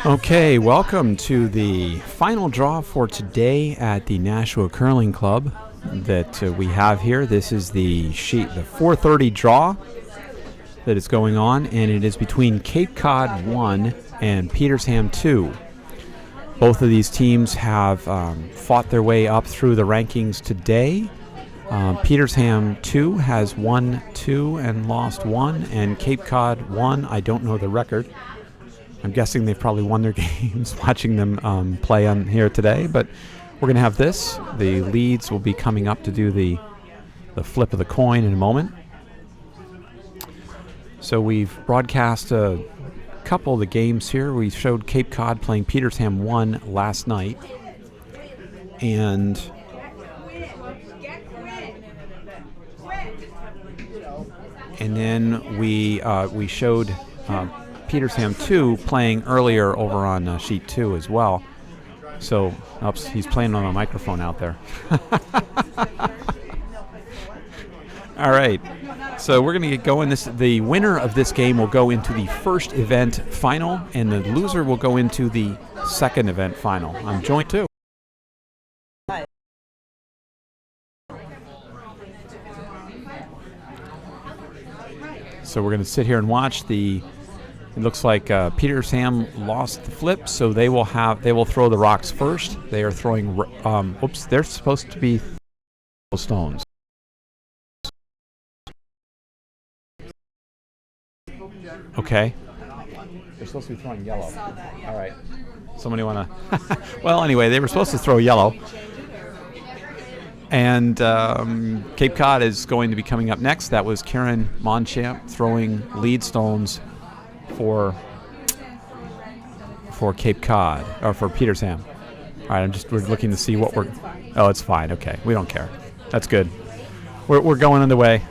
Okay, welcome to the final draw for today at the Nashua Curling Club that we have here. This is the 4:30 draw that is going on, and it is between Cape Cod 1 and Petersham 2. Both of these teams have fought their way up through the rankings today. Petersham 2 has won 2 and lost 1, and Cape Cod 1, I don't know the record. I'm guessing they've probably won their games watching them play on here today, but we're going to have this. The leads will be coming up to do the flip of the coin in a moment. So we've broadcast a couple of the games here. We showed Cape Cod playing Petersham 1 last night, and then we showed Petersham 2 playing earlier over on sheet 2 as well. So, oops, he's playing on a microphone out there. All right, so we're going to get going. The winner of this game will go into the first event final, and the loser will go into the second event final. I'm joined too. So we're going to sit here and watch It looks like Petersham lost the flip, so they will throw the rocks first. They are throwing. They're supposed to be stones. Okay. They're supposed to be throwing yellow. All right. Somebody want to? Well, anyway, they were supposed to throw yellow. And Cape Cod is going to be coming up next. That was Karen Monchamp throwing lead stones for Cape Cod, or for Petersham. All right, we're looking to see what oh, it's fine. Okay, we don't care. That's good. We're going underway.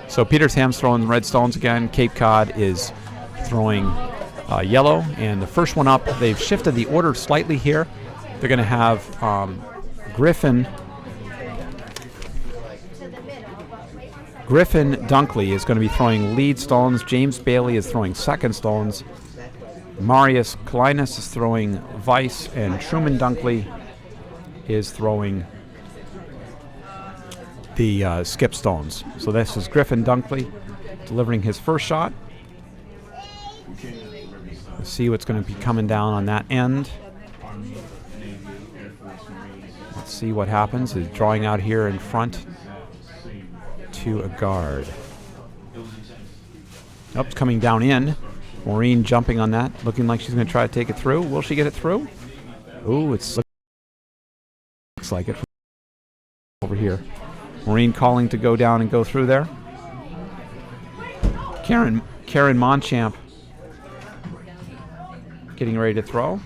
So Petersham's throwing red stones again. Cape Cod is throwing yellow, and the first one up, they've shifted the order slightly here. They're going to have Griffin Dunkley is going to be throwing lead stones. James Bailey is throwing second stones. Marius Kalinas is throwing vice, and Truman Dunkley is throwing the skip stones. So this is Griffin Dunkley delivering his first shot. Let's see what's going to be coming down on that end. Let's see what happens. He's drawing out here in front to a guard. Oh, it's coming down in. Maureen jumping on that, looking like she's going to try to take it through. Will she get it through? Ooh, looks like it over here. Maureen calling to go down and go through there. Karen Monchamp getting ready to throw.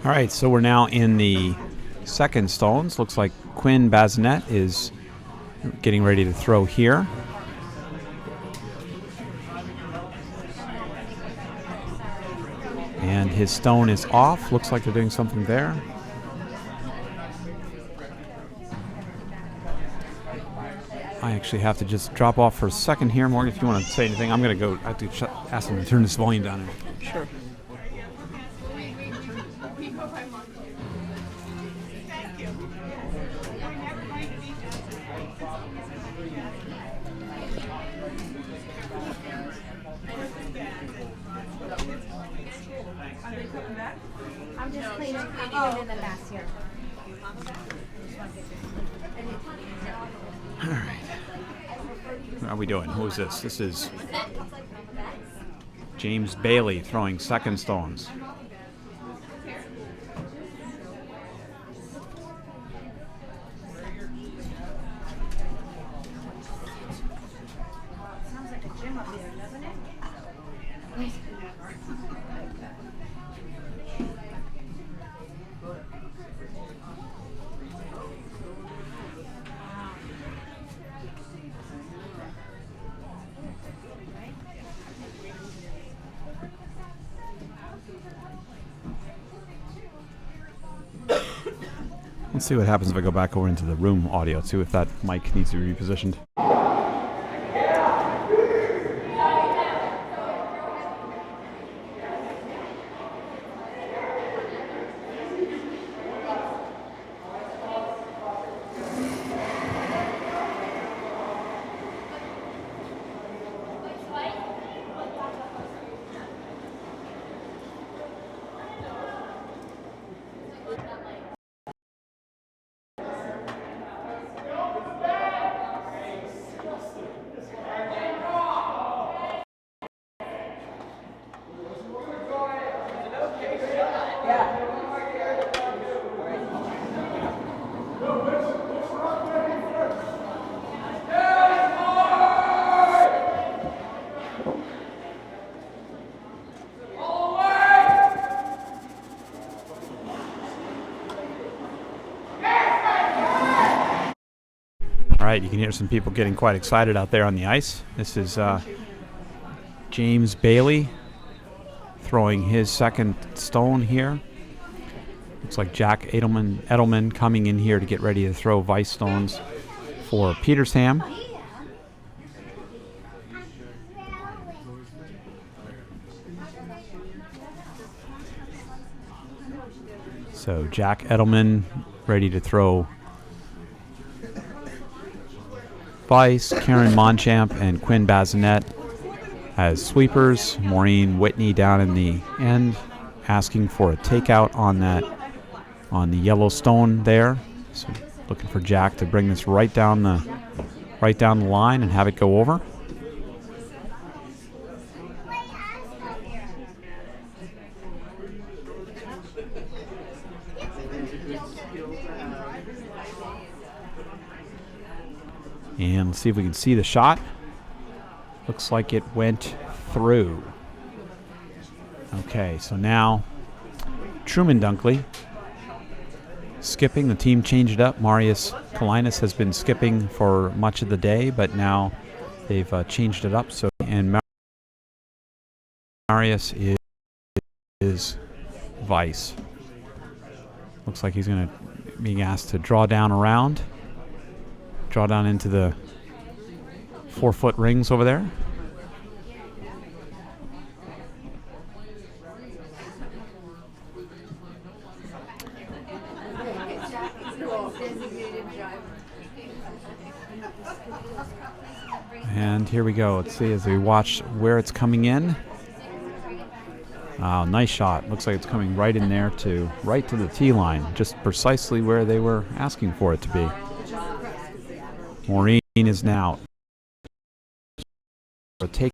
All right, so we're now in the second stones. Looks like Quinn Bazinet is getting ready to throw here. And his stone is off. Looks like they're doing something there. I actually have to just drop off for a second here. Morgan, if you want to say anything, I'm going to go. I have to ask them to turn this volume down. Sure. All right. How are we doing? Who is this? This is James Bailey throwing second stones. Let's see what happens if I go back over into the room audio, too, if that mic needs to be repositioned. All right, you can hear some people getting quite excited out there on the ice. This is James Bailey throwing his second stone here. Looks like Jack Edelman coming in here to get ready to throw vice stones for Petersham. So Jack Edelman ready to throw vice. Karen Monchamp and Quinn Bazinet as sweepers. Maureen Whitney down in the end asking for a takeout on the yellow stone there. So looking for Jack to bring this right down the line and have it go over. And let's see if we can see the shot. Looks like it went through. Okay, so now Truman Dunkley skipping. The team changed it up. Marius Kalinas has been skipping for much of the day, but now they've changed it up. So and Marius is vice. Looks like he's going to be asked to draw down around. Draw down into the 4-foot rings over there. And here we go. Let's see as we watch where it's coming in. Nice shot. Looks like it's coming right in there right to the tee line, just precisely where they were asking for it to be. Maureen is now take.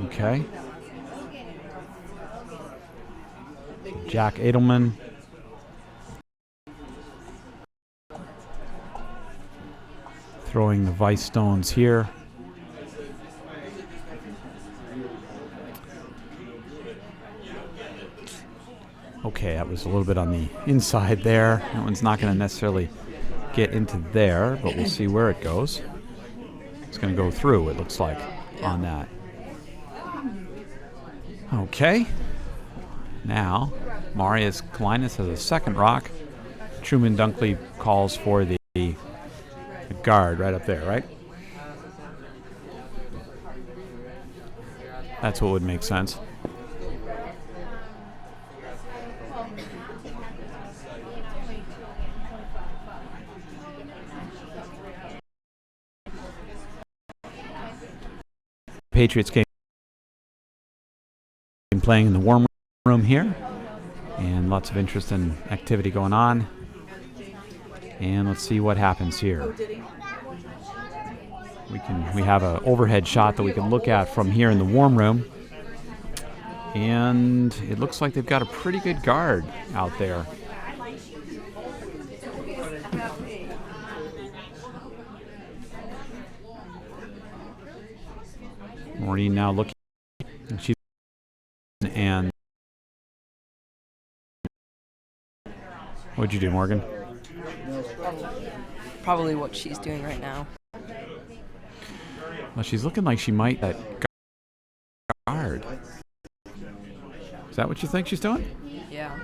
Okay. Jack Edelman. Throwing the vice stones here. Okay, that was a little bit on the inside there. That one's not going to necessarily get into there, but we'll see where it goes. It's going to go through, it looks like, on that. Okay. Now, Marius Kalinas has a second rock. Truman Dunkley calls for the guard right up there, right? That's what would make sense. Patriots game playing in the warm room here, and lots of interest and activity going on. And let's see what happens here. We have an overhead shot that we can look at from here in the warm room, and it looks like they've got a pretty good guard out there. Maureen now looking. And what'd you do, Morgan? Probably what she's doing right now. Well, she's looking like she might that guard. Is that what you think she's doing? Yeah.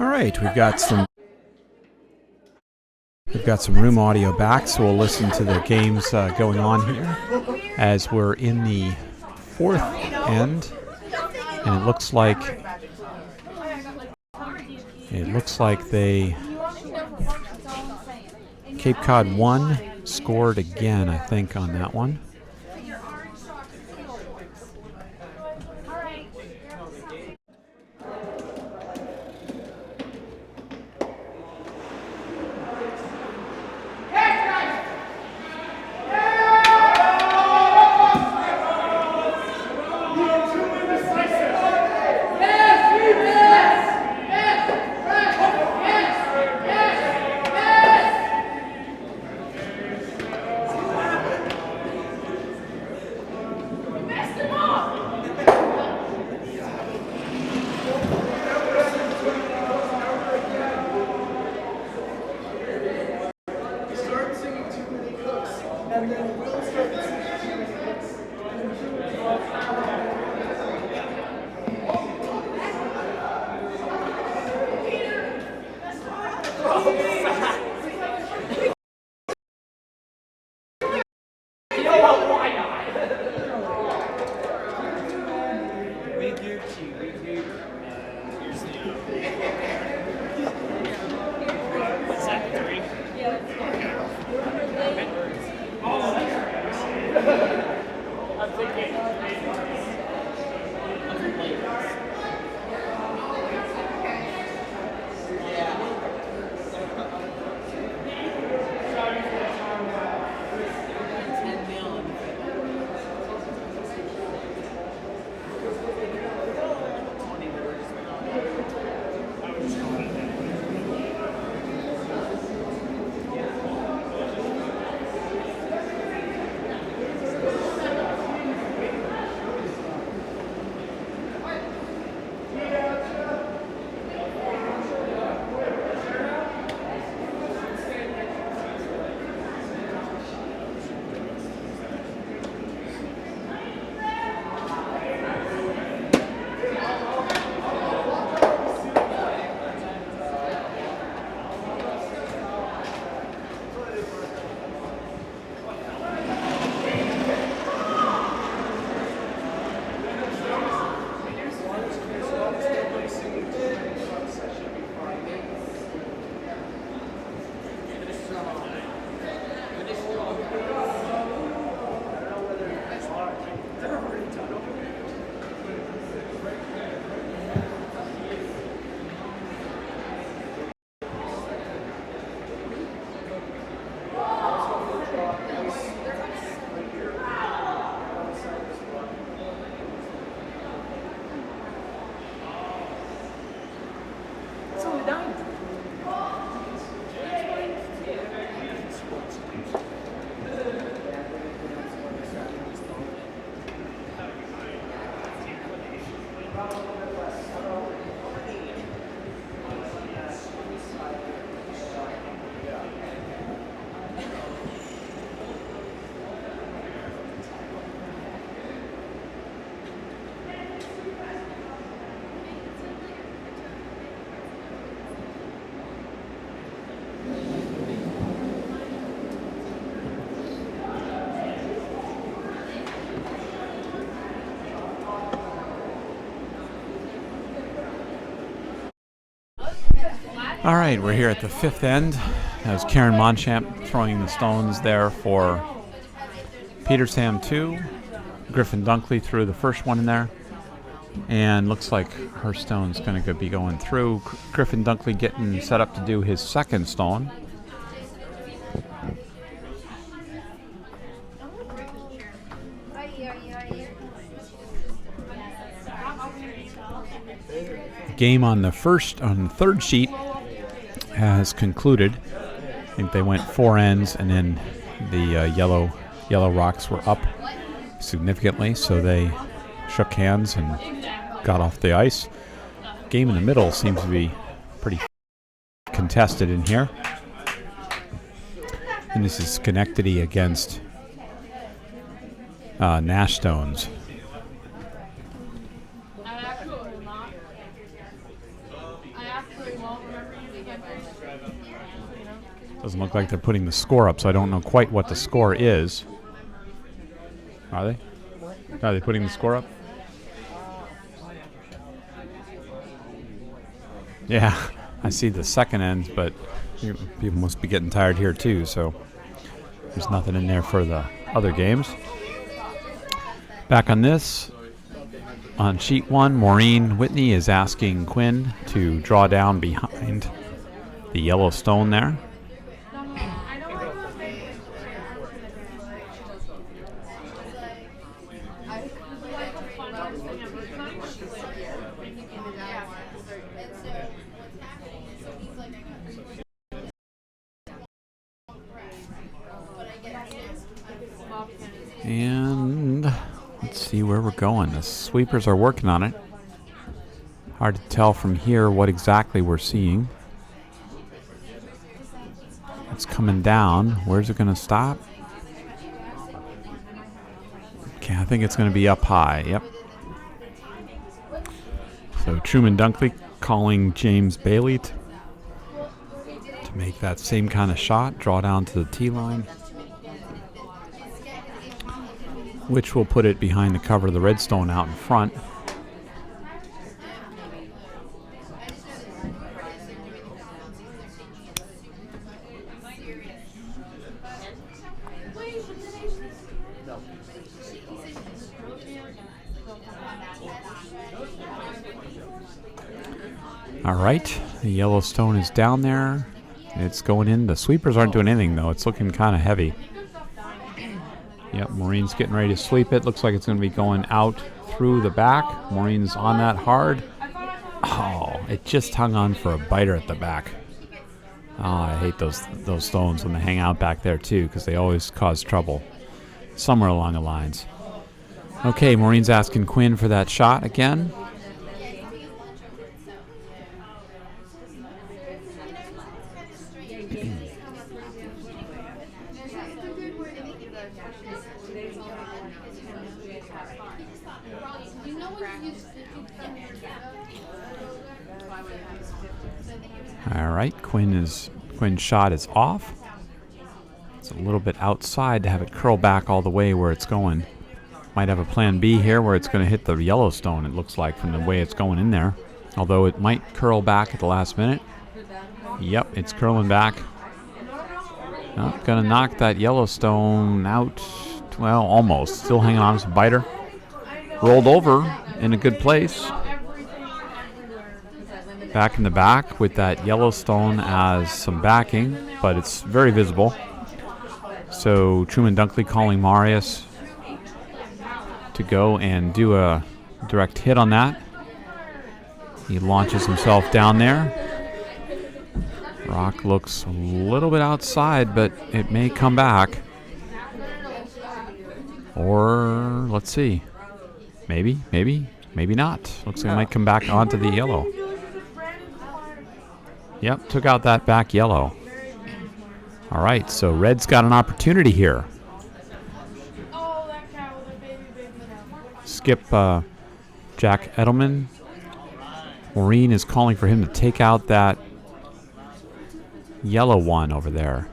All right, we've got some room audio back, so we'll listen to the games going on here as we're in the fourth end, and it looks like Cape Cod won, scored again, I think, on that one. All right, we're here at the fifth end. That was Karen Monchamp throwing the stones there for Petersham 2. Griffin Dunkley threw the first one in there. And looks like her stone's going to be going through. Griffin Dunkley getting set up to do his second stone. The game on the third sheet has concluded. I think they went 4 ends, and then the yellow rocks were up significantly, so they shook hands and got off the ice. Game in the middle seems to be pretty contested in here. And this is Schenectady against Nash Stones. Doesn't look like they're putting the score up, so I don't know quite what the score is. Are they? Are they putting the score up? Yeah, I see the second ends, but people must be getting tired here too, so there's nothing in there for the other games. Back on this, on sheet 1, Maureen Whitney is asking Quinn to draw down behind the yellow stone there. And let's see where we're going. The sweepers are working on it. Hard to tell from here what exactly we're seeing. It's coming down. Where's it going to stop? Okay, I think it's going to be up high. Yep. So Truman Dunkley calling James Bailey to make that same kind of shot. Draw down to the tee line, which will put it behind the cover of the red stone out in front. All right, the yellow stone is down there. It's going in. The sweepers aren't doing anything, though. It's looking kind of heavy. Yep, Maureen's getting ready to sweep it. Looks like it's going to be going out through the back. Maureen's on that hard. Oh, it just hung on for a biter at the back. Oh, I hate those stones when they hang out back there, too, because they always cause trouble somewhere along the lines. Okay, Maureen's asking Quinn for that shot again. All right, Quinn's shot is off. It's a little bit outside to have it curl back all the way where it's going. Might have a plan B here where it's going to hit the Yellowstone, it looks like, from the way it's going in there. Although it might curl back at the last minute. Yep, it's curling back. Not going to knock that Yellowstone out. Well, almost. Still hanging on to a biter. Rolled over in a good place. Back in the back with that Yellowstone as some backing, but it's very visible. So Truman Dunkley calling Marius to go and do a direct hit on that. He launches himself down there. Rock looks a little bit outside, but it may come back. Or, let's see. Maybe not. Looks like it might come back onto the yellow. Yep, took out that back yellow. All right, so red's got an opportunity here. Skip Jack Edelman. Maureen is calling for him to take out that yellow one over there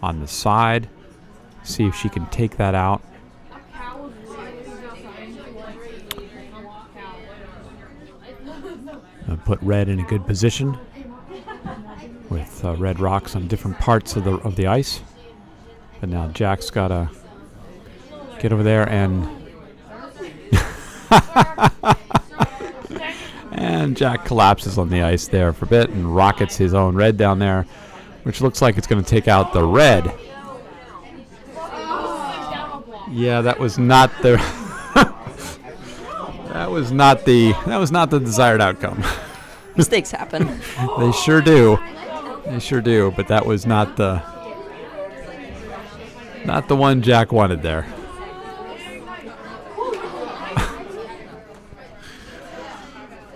on the side. See if she can take that out. Put red in a good position with red rocks on different parts of the ice. But now Jack's got to get over there and and Jack collapses on the ice there for a bit and rockets his own red down there, which looks like it's going to take out the red. Yeah, that was not the that was not the desired outcome. Mistakes happen. They sure do. But that was not the one Jack wanted there.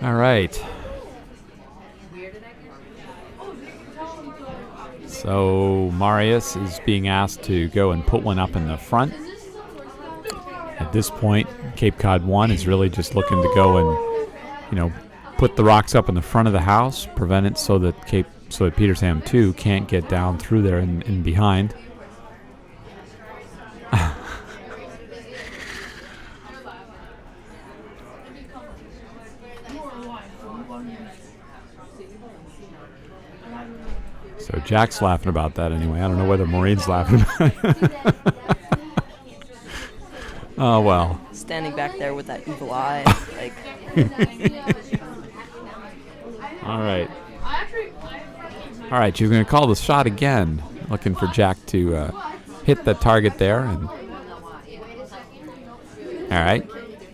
All right. So Marius is being asked to go and put one up in the front. At this point, Cape Cod 1 is really just looking to go and, put the rocks up in the front of the house, prevent it so that Cape so that Petersham 2 can't get down through there and behind. So Jack's laughing about that anyway. I don't know whether Maureen's laughing about it. Oh, well. Standing back there with that evil eye, like. All right. All right, you're going to call the shot again. Looking for Jack to hit the target there. And all right.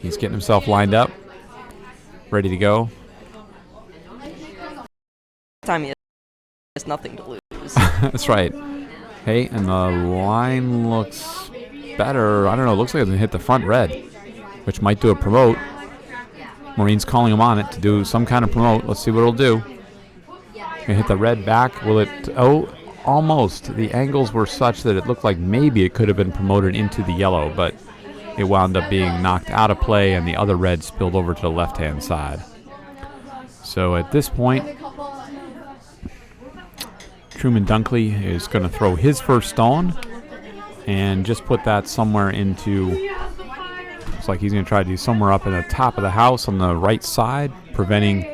He's getting himself lined up. Ready to go. Time he has nothing to lose. That's right. Hey, and the line looks better. I don't know. It looks like it's going to hit the front red, which might do a promote. Maureen's calling him on it to do some kind of promote. Let's see what it'll do. Gonna hit the red back. Will it? Oh, almost. The angles were such that it looked like maybe it could have been promoted into the yellow, but it wound up being knocked out of play, and the other red spilled over to the left-hand side. So at this point, Truman Dunkley is going to throw his first stone and just put that somewhere into. Looks like he's going to try to do somewhere up in the top of the house on the right side, preventing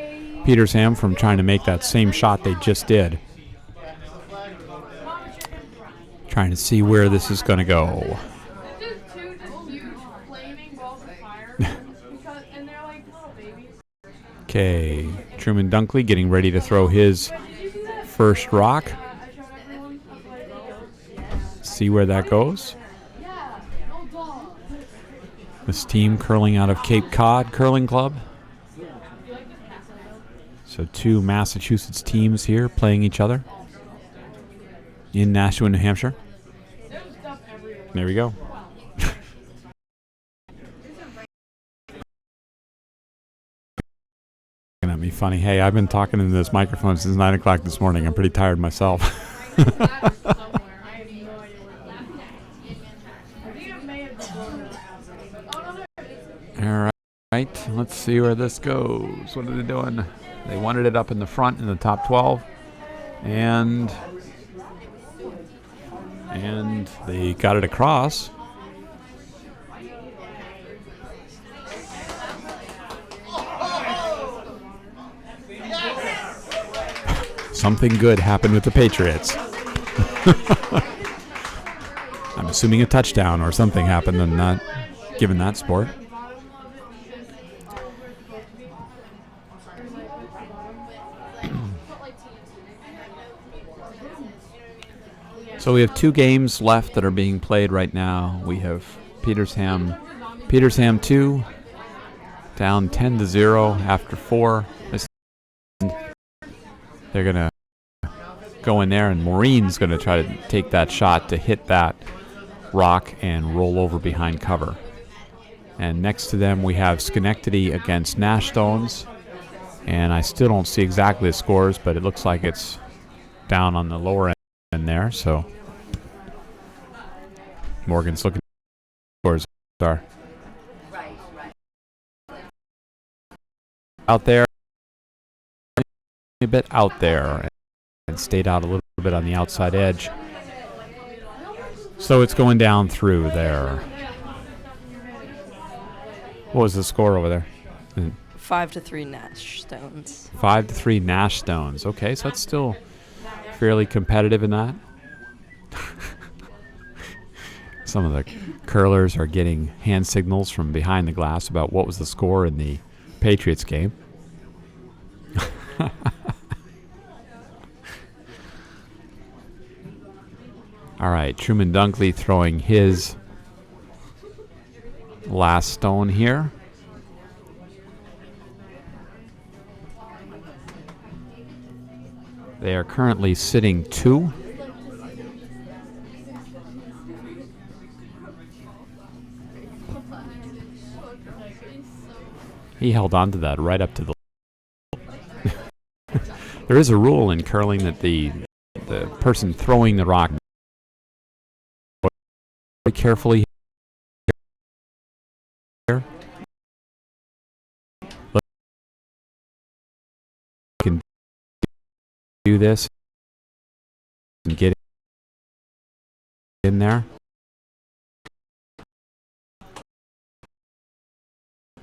Petersham from trying to make that same shot they just did. Trying to see where this is going to go. Okay, Truman Dunkley getting ready to throw his first rock. See where that goes. This team curling out of Cape Cod Curling Club. So two Massachusetts teams here playing each other in Nashua, New Hampshire. There we go. Looking at me funny. Hey, I've been talking into this microphone since 9 o'clock this morning. I'm pretty tired myself. All right, let's see where this goes. What are they doing? They wanted it up in the front in the top 12, and they got it across. Something good happened with the Patriots. I'm assuming a touchdown or something happened in that, given that sport. So we have two games left that are being played right now. We have Petersham 2 down 10-0 after 4. They're going to go in there, and Maureen's going to try to take that shot to hit that rock and roll over behind cover. And next to them we have Schenectady against Nash Stones. And I still don't see exactly the scores, but it looks like it's down on the lower end there. So Morgan's looking at scores are out there, a bit out there, and stayed out a little bit on the outside edge. So it's going down through there. What was the score over there? 5-3 Nash Stones. 5-3 Nash Stones. Okay, so that's still fairly competitive in that. Some of the curlers are getting hand signals from behind the glass about what was the score in the Patriots game. All right, Truman Dunkley throwing his last stone here. They are currently sitting 2. He held on to that right up to the... There is a rule in curling that the person throwing the rock very carefully here. do this and get in there.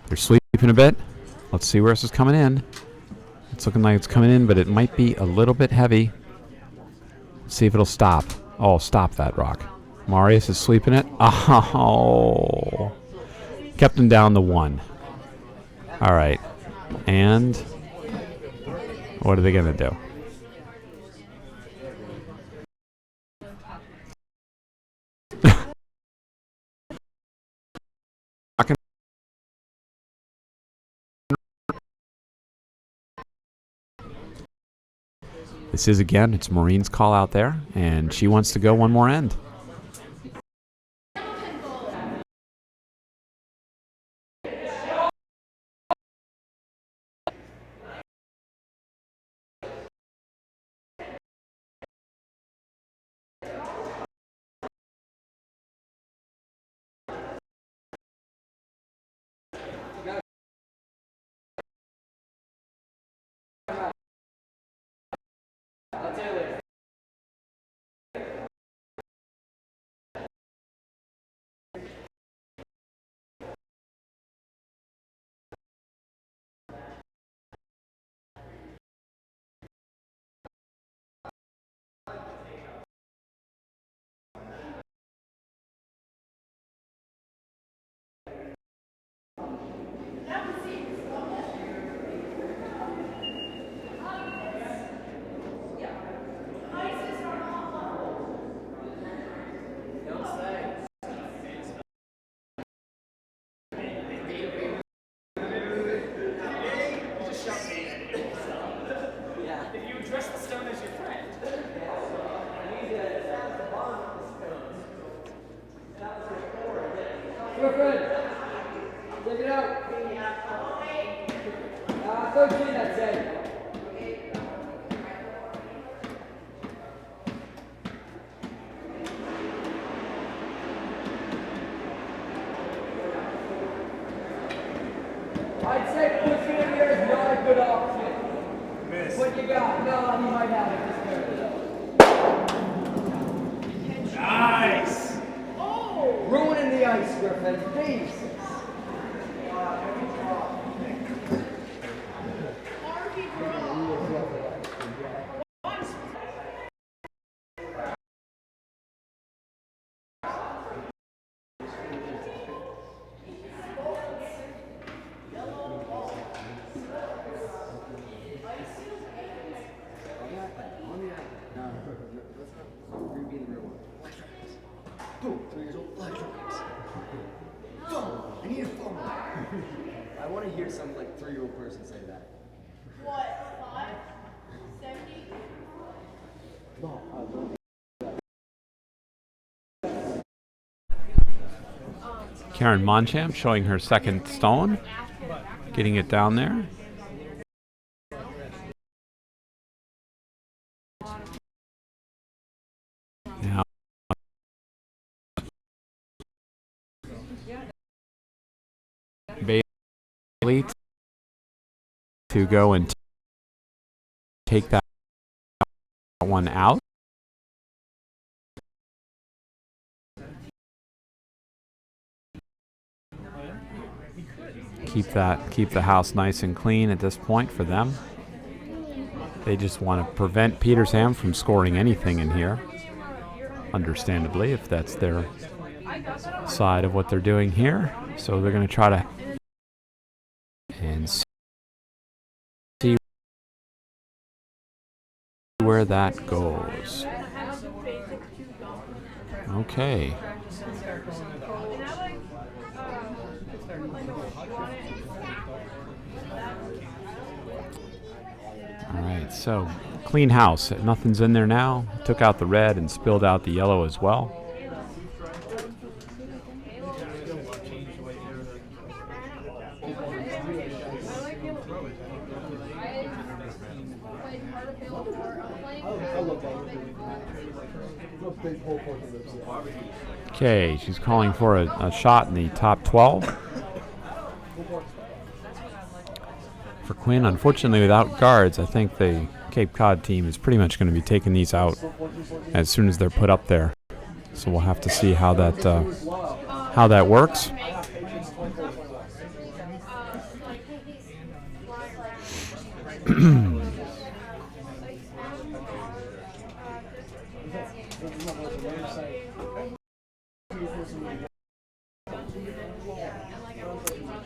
They're sleeping a bit. Let's see where this is coming in. It's looking like it's coming in, but it might be a little bit heavy. Let's see if it'll stop. Oh, stop that rock. Marius is sleeping it. Oh. Kept him down to 1. All right. And what are they going to do? This is, again, it's Maureen's call out there, and she wants to go one more end. I'd say pushing in here is not a good option. Miss. What you got? No, he might have it. Nice! Oh! Ruining the ice, Griffin. Jesus. I want to hear some like 3-year-old person say that. What, 5? 70? Karen Monchamp showing her second stone, getting it down there. Now, Bailey to go and take that one out. Keep the house nice and clean at this point for them. They just want to prevent Petersham from scoring anything in here. Understandably, if that's their side of what they're doing here. So they're going to try to and see where that goes. Okay. All right, so clean house. Nothing's in there now. Took out the red and spilled out the yellow as well. Okay, she's calling for a shot in the top 12. For Quinn, unfortunately, without guards, I think they Cape Cod team is pretty much going to be taking these out as soon as they're put up there. So we'll have to see how that works.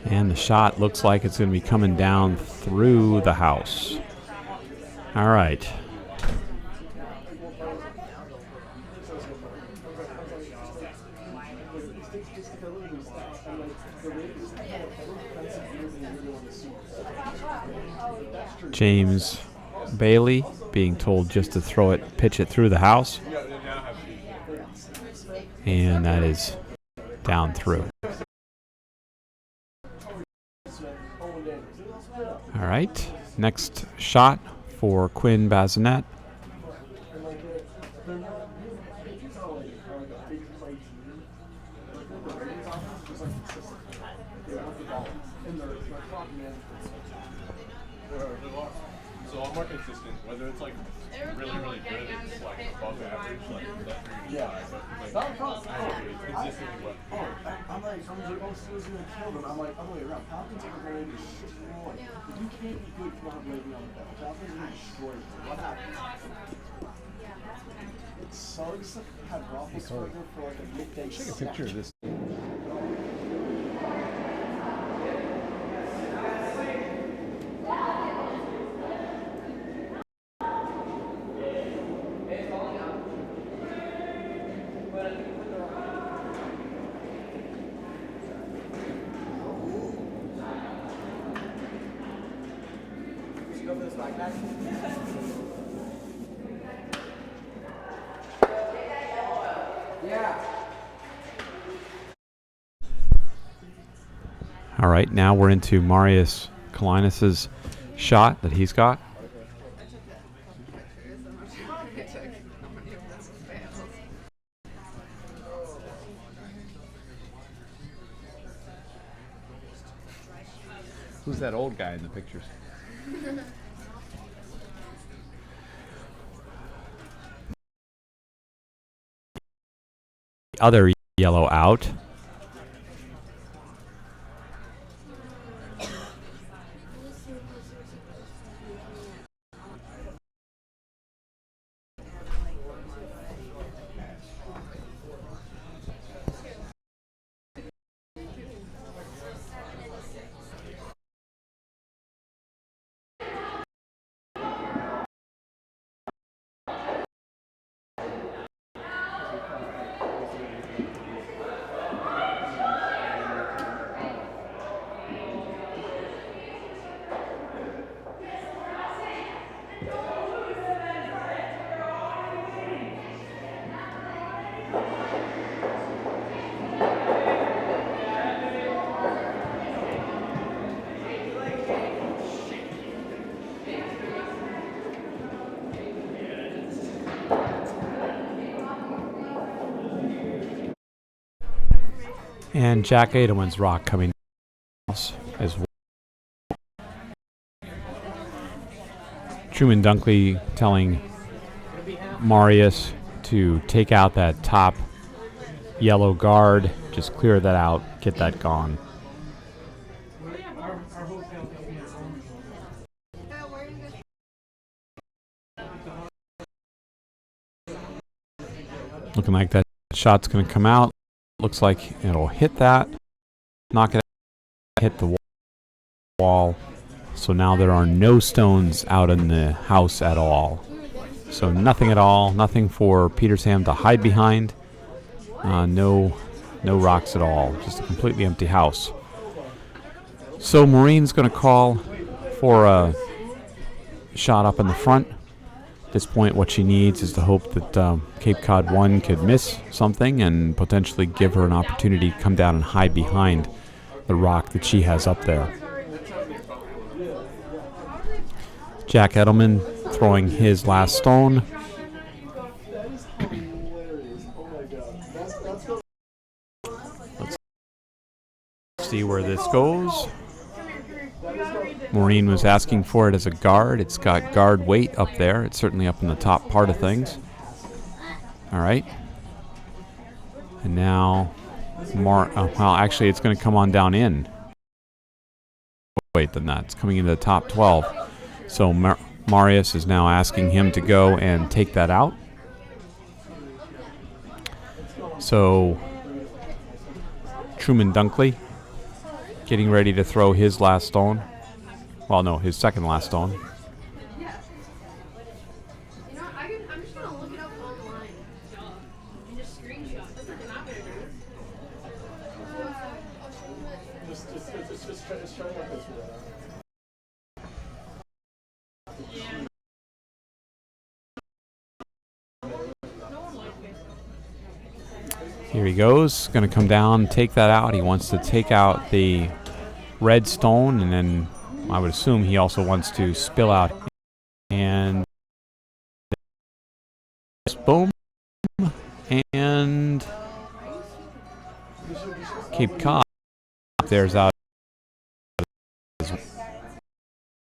And the shot looks like it's going to be coming down through the house. All right. James Bailey being told just to throw it, pitch it through the house. And that is down through. All right, next shot for Quinn Bazinet. So I'm more consistent, whether it's like really, really good, it's like above average, like that pretty high, but like consistently what. I'm like, oh, Steel's gonna kill them. I'm like, oh, wait, around. Falcons are ready to destroy. If you can't be good, you don't have Brady on the belt. Falcons are gonna destroy you. What happened? It sucks to have Roethlisberger for like a midday Take a picture of this. All right, now we're into Marius Kalinas' shot that he's got. Who's that old guy in the pictures? Other yellow out. And Jack Edelman's rock coming as well. Truman Dunkley telling Marius to take out that top yellow guard, just clear that out, get that gone. Looking like that shot's going to come out. Looks like it'll hit that, knock it out, hit the wall. So now there are no stones out in the house at all. So nothing at all, nothing for Petersham to hide behind. No rocks at all, just a completely empty house. So Maureen's going to call for a shot up in the front. At this point, what she needs is to hope that Cape Cod 1 could miss something and potentially give her an opportunity to come down and hide behind the rock that she has up there. Jack Edelman throwing his last stone. Let's see where this goes. Maureen was asking for it as a guard. It's got guard weight up there. It's certainly up in the top part of things. All right. And now, well, actually, it's going to come on down in. Wait, than that. It's coming into the top 12. So Marius is now asking him to go and take that out. So Truman Dunkley getting ready to throw his last stone. Well, no, his second last stone. I'm just gonna look it up online. And just screenshot. That's what I'm gonna do. Just try like this with Here he goes. Going to come down, take that out. He wants to take out the red stone, and then I would assume he also wants to spill out. And boom. And Cape Cod there's out.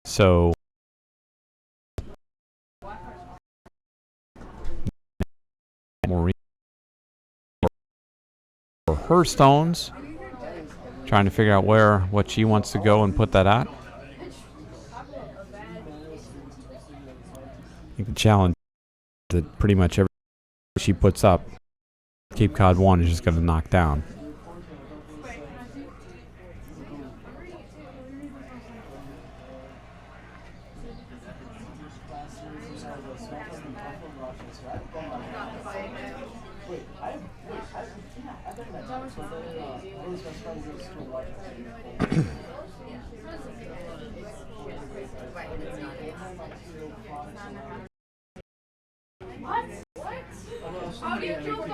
So Maureen for her stones, trying to figure out what she wants to go and put that at. I think the challenge that pretty much every she puts up, Cape Cod 1 is just going to knock down. How do you do those?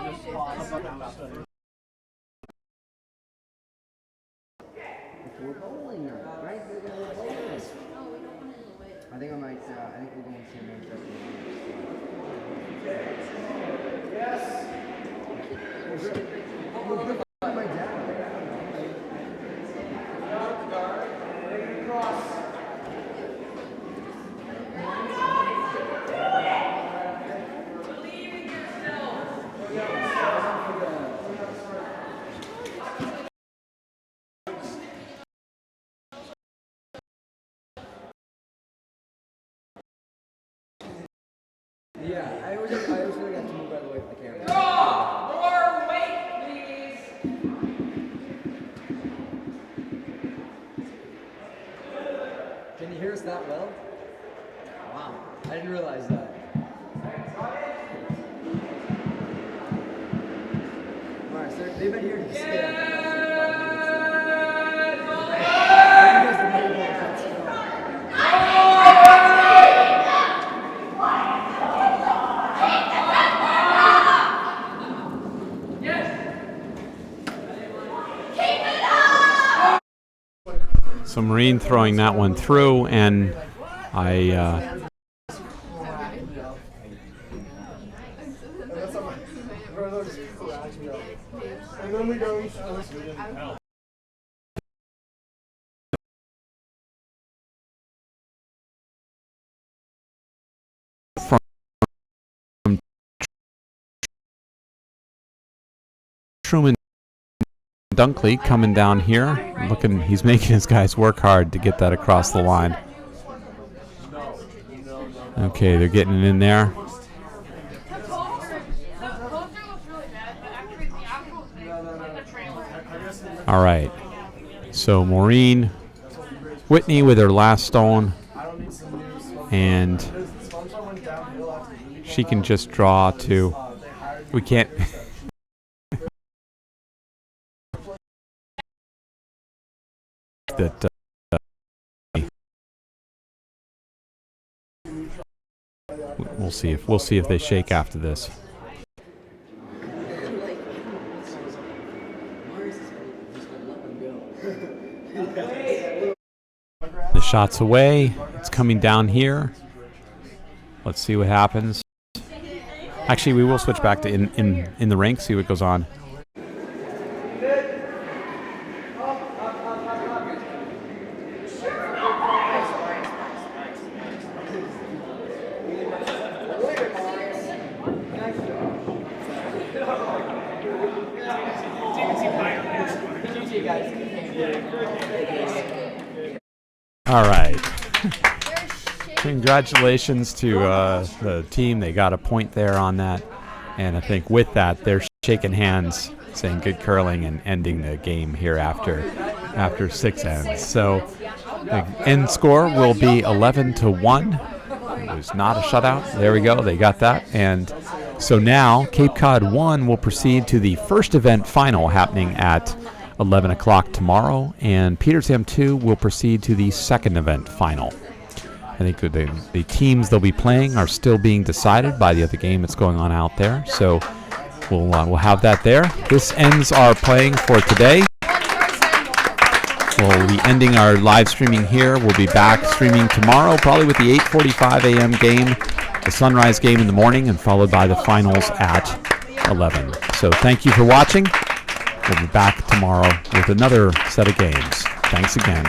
We're bowling now, right? We're gonna bowl this. I think I might, I think we're going to see an my dad. Yeah, I always really got to move out of the way for the camera. More weight, please. Can you hear us that well? Wow, I didn't realize that. Alright, so they've been here to stay. So Maureen throwing that one through, and from Truman Dunkley coming down here, he's making his guys work hard to get that across the line. Okay, they're getting it in there. All right, so Maureen Whitney with her last stone, and she can just draw to, we can't that we'll see if they shake after this. The shot's away. It's coming down here. Let's see what happens. Actually, we will switch back to in the rink, see what goes on. All right. Congratulations to the team. They got a point there on that. And I think with that, they're shaking hands, saying good curling and ending the game here after 6 ends. So the end score will be 11-1. It was not a shutout. There we go. They got that. And so now Cape Cod 1 will proceed to the first event final happening at 11 o'clock tomorrow. And Petersham 2 will proceed to the second event final. I think the teams they'll be playing are still being decided by the other game that's going on out there. So we'll have that there. This ends our playing for today. We'll be ending our live streaming here. We'll be back streaming tomorrow, probably with the 8:45 a.m. game, the sunrise game in the morning, and followed by the finals at 11. So thank you for watching. We'll be back tomorrow with another set of games. Thanks again.